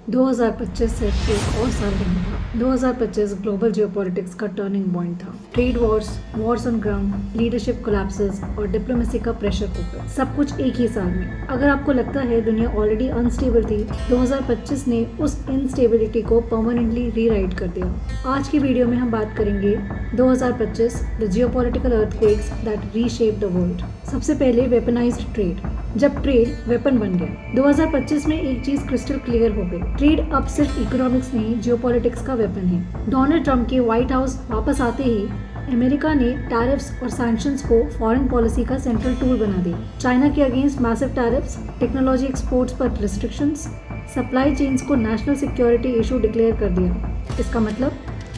2025 सिर्फ एक और साल नहीं था। 2025 ग्लोबल जियोपॉलिटिक्स का टर्निंग पॉइंट था। Trade Wars, Wars on ground, leadership collapses और डिप्लोमेसी का प्रेशर कुकर, सब कुछ एक ही साल में। अगर आपको लगता है दुनिया ऑलरेडी अनस्टेबल थी, 2025 ने उस इनस्टेबिलिटी को परमानेंटली रीराइट कर दिया। आज की वीडियो में हम बात करेंगे 2025 the geopolitical earthquakes that reshaped the world. सबसे पहले वेपनाइज्ड ट्रेड, जब ट्रेड वेपन बन गया। 2025 में एक चीज क्रिस्टल क्लियर हो गई, ट्रेड अब सिर्फ इकोनॉमिक्स नहीं, जियोपॉलिटिक्स का वेपन है। डोनाल्ड ट्रंप के व्हाइट हाउस वापस आते ही अमेरिका ने टैरिफ्स और सैंक्शंस को फॉरेन पॉलिसी का सेंट्रल टूल बना दिया। चाइना के against massive tariffs, technology exports पर रिस्ट्रिक्शंस, सप्लाई चेन्स को नेशनल सिक्योरिटी इशू डिक्लेयर कर दिया। इसका मतलब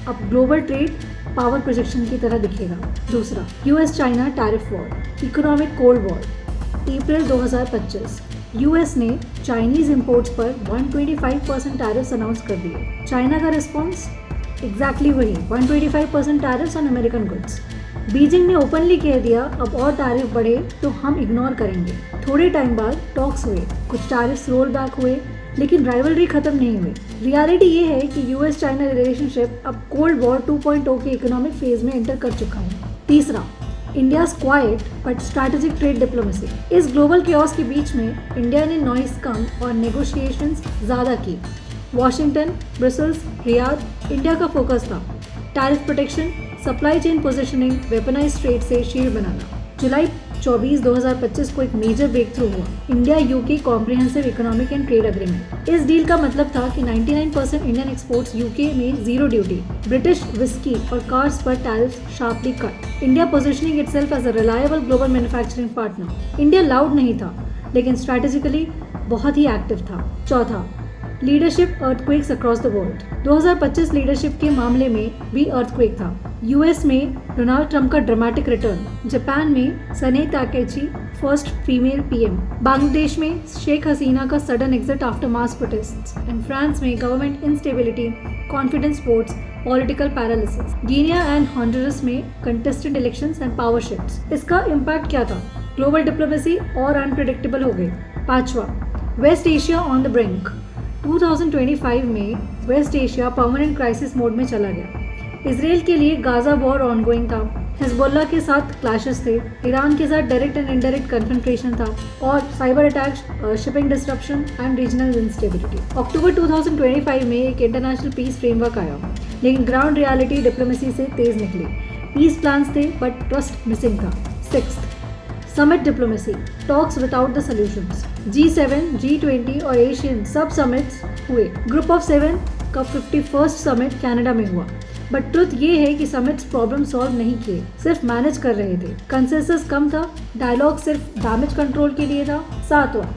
अब ग्लोबल ट्रेड पावर प्रोजेक्शन की तरह दिखेगा। दूसरा, US China tariff war, economic cold war. April 2025 US ने चाइनीज इंपोर्ट्स पर 125% टैरिफ्स अनाउंस कर दिए। चाइना का रिस्पॉन्स एग्जैक्टली वही, 125% tariffs on American goods. Beijing ने ओपनली कह दिया अब और टैरिफ बढ़े तो हम इग्नोर करेंगे। थोड़े टाइम बाद टॉक्स हुए, कुछ टैरिफ्स रोल बैक हुए, लेकिन राइवलरी खत्म नहीं हुई। रियलिटी ये है कि यूएस चाइना रिलेशनशिप अब कोल्ड वॉर 2.0 के इकोनॉमिक फेज में एंटर कर चुका है। तीसरा, India's quite but strategic trade diplomacy. इस ग्लोबल केओस के बीच में इंडिया ने नॉइस कम और नेगोशिएशंस ज़्यादा की। वॉशिंगटन, ब्रसल्स, रियाद, इंडिया का फोकस था tariff protection, supply chain positioning, weaponized trade से शील्ड बनाना। जुलाई 24, 2025 को एक मेजर ब्रेक थ्रू हुआ, India UK comprehensive economic and trade agreement. इस डील का मतलब था कि 99% इंडियन एक्सपोर्ट्स यूके में जीरो ड्यूटी, ब्रिटिश विस्की और कार्स पर tariff sharply cut, India positioning itself as a reliable global manufacturing partner. India loud नहीं था, लेकिन स्ट्रैटेजिकली बहुत ही एक्टिव था। चौथा, leadership earthquakes across the world. 2025 leadership के मामले में भी अर्थक्वेक था। यूएस में डोनाल्ड ट्रंप का ड्रामेटिक रिटर्न, जापान में Sanae Takaichi first female PM, Bangladesh में शेख हसीना का sudden exit after mass protests, and France में government instability, confidence votes, political paralysis, Guinea and Honduras में contested elections and power shifts. इसका impact क्या था? Global diplomacy और unpredictable हो गई। पांचवा, west Asia on the brink. 2025 में west Asia permanent crisis mode में चला गया। इसराइल के लिए गाजा वॉर ऑनगोइंग था, हिजबुल्लाह के साथ क्लैशेस थे, ईरान के साथ डायरेक्ट एंड इनडायरेक्ट कन्फ्रंटेशन था, और cyber attacks, shipping disruption and regional instability. October 2025 में एक इंटरनेशनल पीस फ्रेमवर्क आया, लेकिन ग्राउंड रियलिटी डिप्लोमेसी से तेज निकली। पीस प्लान्स थे बट ट्रस्ट मिसिंग था। Sixth, summit diplomacy, talks without the solutions. G7, G20 और एशियन सब समिट्स हुए। ग्रुप ऑफ 7 का 51st समिट कनाडा में हुआ, बट ट्रुथ ये है कि समिट्स प्रॉब्लम सॉल्व नहीं किए, सिर्फ मैनेज कर रहे थे। कंसेंसस कम था, डायलॉग सिर्फ डैमेज कंट्रोल के लिए था। सातवां,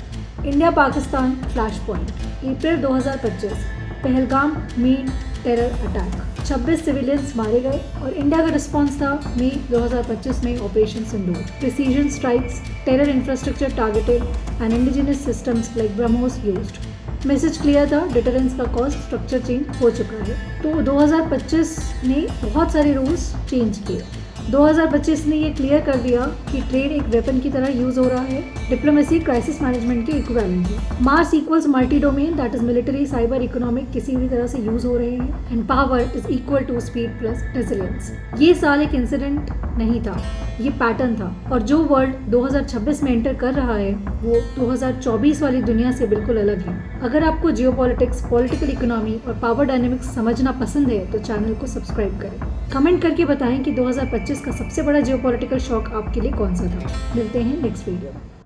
इंडिया पाकिस्तान फ्लैश पॉइंट। अप्रैल 2025 Pahalgam mean terror attack, 26 civilians मारे गए और इंडिया का रिस्पॉन्स था मई 2025 में operation Sindoor. Precision strikes, terror infrastructure targeted and indigenous systems like BrahMos used. Message clear था, डिटरेंस का कॉस्ट स्ट्रक्चर चेंज हो चुका है। तो 2025 ने बहुत सारे रूल्स चेंज किए। 2025 ने ये क्लियर कर दिया कि ट्रेड एक वेपन की तरह यूज हो रहा है, डिप्लोमेसी क्राइसिस मैनेजमेंट के इक्विवेलेंट है। Mars equals multi domain, that is military, cyber, economic, किसी भी तरह से यूज हो रहे हैं, and power is equal to speed plus resilience. ये साल एक इंसिडेंट नहीं था, ये पैटर्न था, और जो वर्ल्ड 2026 में एंटर कर रहा है वो 2024 वाली दुनिया से बिल्कुल अलग है। अगर आपको जियोपॉलिटिक्स, पॉलिटिकल इकोनॉमी और पावर डायनेमिक्स समझना पसंद है तो चैनल को सब्सक्राइब करें। कमेंट करके बताएं कि 2025 का सबसे बड़ा जियोपॉलिटिकल शॉक आपके लिए कौन सा था। मिलते हैं नेक्स्ट वीडियो में।